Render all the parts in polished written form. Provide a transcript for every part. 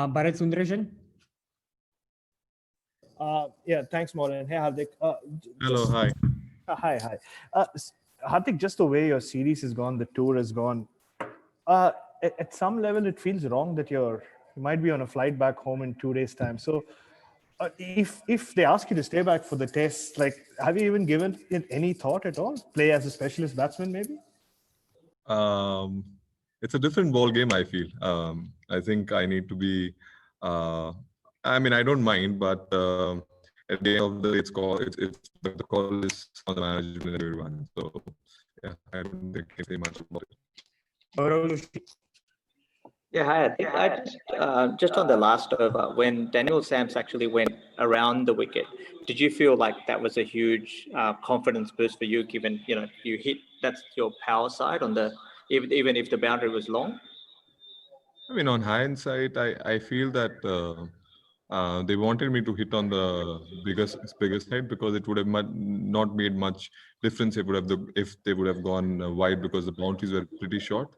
Bharat Sundaresan. Yeah, thanks, Maureen. Hey, Hardik. Hello, hi. Hi. Hardik, just the way your series has gone, the tour has gone, at some level, it feels wrong that you might be on a flight back home in 2 days' time. So, if they ask you to stay back for the test, like, have you even given it any thought at all? Play as a specialist batsman, maybe? It's a different ball game, I feel. I think I need to be. I mean, I don't mind, but at the end of the day, it's the call is on the management and everyone. So yeah, I don't think I can say much about it. Gaurav Joshi. Yeah, hi. I think just on the last over, when Daniel Sams actually went around the wicket, did you feel like that was a huge confidence boost for you, given you hit that's your power side on the even if the boundary was long? I mean, on hindsight, I feel that they wanted me to hit on the biggest side because it would have not made much difference if they would have gone wide because the boundaries were pretty short.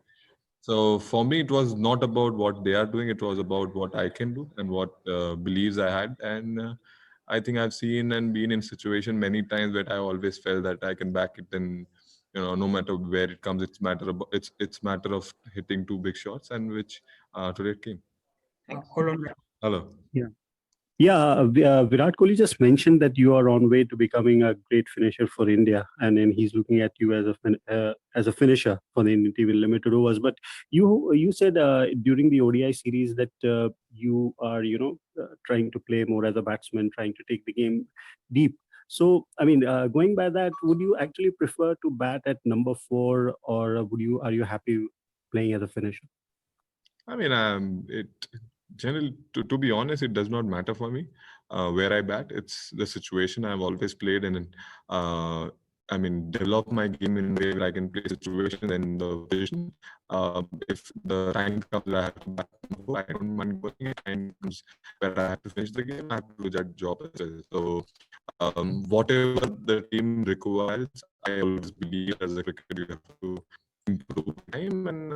So for me, it was not about what they are doing. It was about what I can do and what beliefs I had. And I think I've seen and been in situation many times where I always felt that I can back it, and no matter where it comes, it's matter of hitting two big shots, and which today it came. Hold on. Hello. Yeah, Virat Kohli just mentioned that you are on way to becoming a great finisher for India, and then he's looking at you as a finisher for the Indian team in limited overs. But you said during the ODI series that you are trying to play more as a batsman, trying to take the game deep. So I mean, going by that, would you actually prefer to bat at number 4, or are you happy playing as a finisher? I mean, generally, to be honest, it does not matter for me where I bat. It's the situation I've always played in. I mean, develop my game in a way where I can play situations and the position. If the time comes where I have to bat, I don't mind going. If time comes where I have to finish the game, I have to do that job as well. So, whatever the team requires, I always believe as a cricketer you have to improve time, and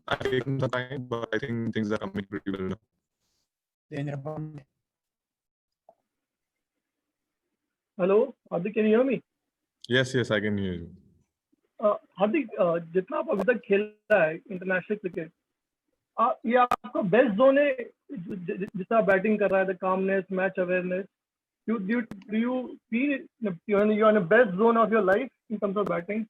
I've taken some time, but I think things are coming pretty well now. Hello, Hardik, can you hear me? Yes, I can hear you. हार्दिक जितना आप अभी तक खेला है international cricket, ये आपका west zone है जिससे आप बैटिंग कर रहा है, the calmness, match awareness. Do you feel you're in the best zone of your life in terms of batting?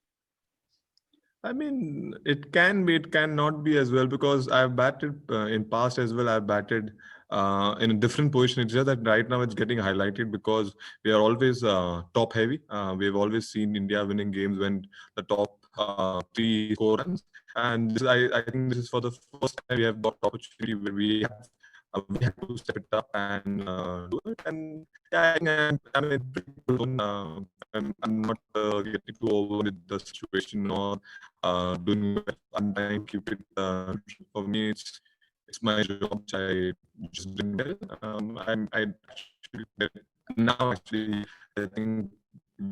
I mean, it can be, it cannot be as well, because I've batted in past as well. I've batted in a different position. It's just that right now it's getting highlighted because we are always top heavy. We've always seen India winning games when the top 3 score runs. And I think this is for the first time we have got opportunity where we have to step it up and do it. And yeah, I think I'm in a pretty good zone. I'm not getting too over with the situation or doing well. I'm trying to keep it. For me, it's my job, which I just doing well. I actually now actually I think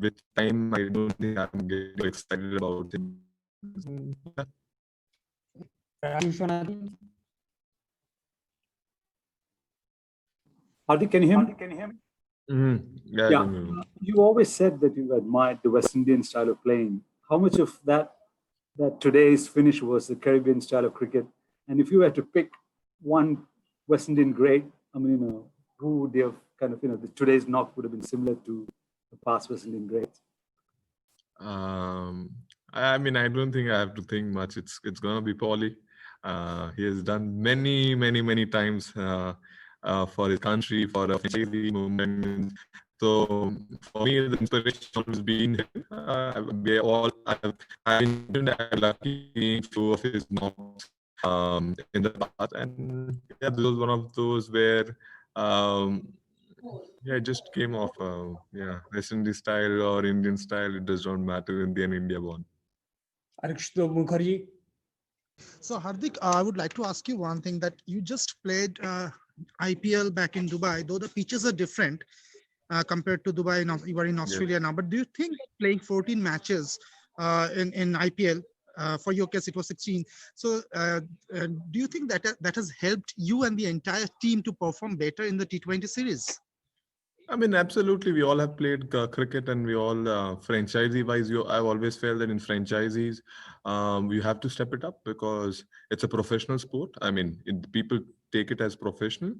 with time I don't think I'm getting excited about it. Hardik, can you hear me? Yeah. Yeah. You always said that you admired the West Indian style of playing. How much of that today's finish was the Caribbean style of cricket? And if you had to pick one West Indian great, I mean, who would you have kind of, today's knock would have been similar to the past West Indian greats? I mean, I don't think I have to think much. It's gonna be Paulie. He has done many times for his country, for the family movement. So for me, the inspiration has been him. I've been lucky few of his knocks in the past, and yeah, this was one of those where it just came off. West Indian style or Indian style, it does not matter in the end, India won. Arikshito Mukherjee. So Hardik, I would like to ask you one thing, that you just played IPL back in Dubai, though the pitches are different compared to Dubai. You are in Australia now, but do you think playing 14 matches in IPL For your case, it was 16. So do you think that that has helped you and the entire team to perform better in the T20 series? I mean, absolutely. We all have played cricket, and we all franchisee-wise. I've always felt that in franchisees, you have to step it up because it's a professional sport. I mean, people take it as professional.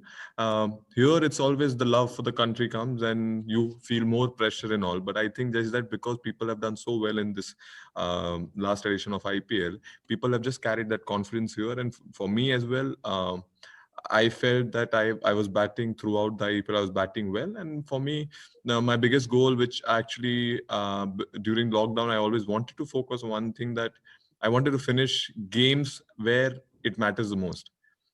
Here, it's always the love for the country comes, and you feel more pressure and all. But I think just that because people have done so well in this last edition of IPL, people have just carried that confidence here. And for me as well. I felt that I was batting throughout the IPL. I was batting well, and for me, now my biggest goal, which actually during lockdown, I always wanted to focus on one thing, that I wanted to finish games where it matters the most.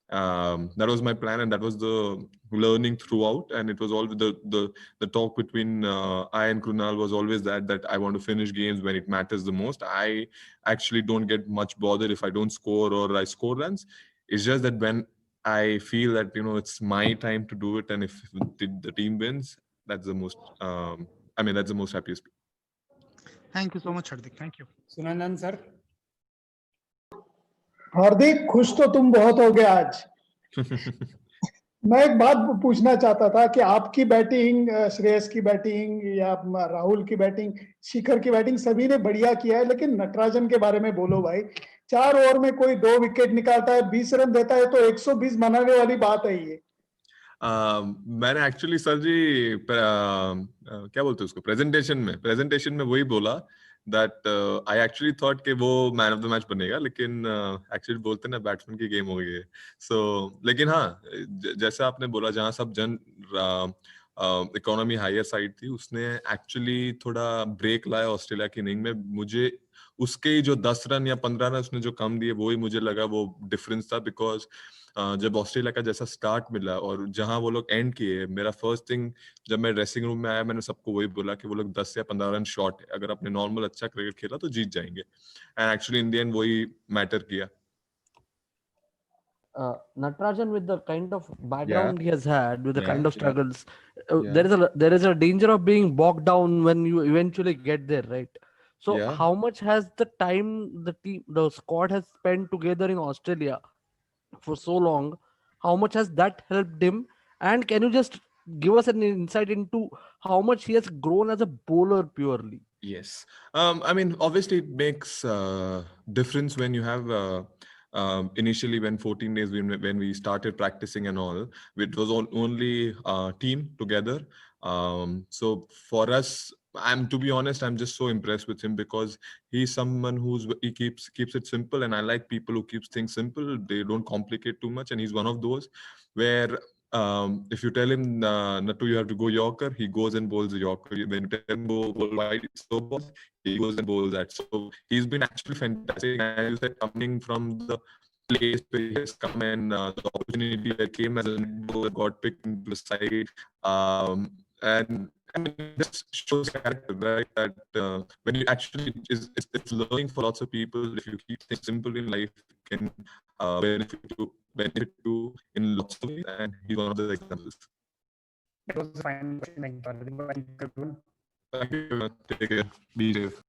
That was my plan, and that was the learning throughout. And it was all the talk between I and Krunal was always that I want to finish games when it matters the most. I actually don't get much bothered if I don't score or I score runs. It's just that when I feel that it's my time to do it, and if the team wins, that's the most. That's the most happiest. Thank you so much, Hardik. Thank you. Sunandan sir. हार्दिक, खुश तो तुम बहुत हो गए आज। मैं एक बात पूछना चाहता था कि आपकी बैटिंग, श्रेयस की बैटिंग या राहुल की बैटिंग, शिखर की बैटिंग सभी ने बढ़िया किया है, लेकिन नटराजन के बारे में बोलो भाई। 4 ओवर में कोई 2 विकेट निकालता है, 20 रन देता है, तो 120 बनाने वाली बात है ये। मैंने एक्चुअली सर जी क्या बोलते हैं उसको, प्रेजेंटेशन में वही बोला that I actually thought कि वो मैन ऑफ द मैच बनेगा, लेकिन एक्चुअली बोलते ना बैट्समैन की गेम हो गई है। सो लेकिन हाँ, जैसे आपने बोला, जहाँ सब जन इकोनॉमी हायर साइड थी, उसने एक्चुअली थोड़ा ब्रेक लाया ऑस्ट्रेलिया की इनिंग में। मुझे उसके जो 10 रन या 15 रन उसने जो कम दिए, वो ही मुझे लगा वो डिफरेंस था। बिकॉज जब ऑस्ट्रेलिया का जैसा स्टार्ट मिला और जहां वो लोग एंड किए, मेरा फर्स्ट थिंग जब मैं ड्रेसिंग रूम में आया, मैंने सबको वही बोला कि वो लोग 10 या 15 रन शॉर्ट है, अगर अपने नॉर्मल अच्छा क्रिकेट खेला तो जीत जाएंगे। And actually in the end वही मैटर किया। Natarajan, with the kind of background he has had, with the Yeah, kind of yeah. struggles, Yeah. there is a danger of being bogged down when you eventually get there, right? So Yeah. how much has the time the squad has spent together in Australia for so long, how much has that helped him? And can you just give us an insight into how much he has grown as a bowler purely? Yes. Obviously it makes difference when you have initially when 14 days when we started practicing and all, it was only team together. So for us, to be honest, I'm just so impressed with him because he's someone he keeps it simple, and I like people who keeps things simple. They don't complicate too much, and he's one of those where if you tell him Nattu, you have to go Yorker, he goes and bowls the Yorker. When you tell him go bowl wide slow balls, he goes and bowls that. So he's been actually fantastic. As you said, coming from the place where he has come, and the opportunity that came as a bowler got picked into the side, and this shows character, right? That when you actually it's learning for lots of people. If you keep things simple in life, it can benefit you in lots of ways, and he's one of the examples. That was the final question. Thank you. Thank you. Take care. Be safe.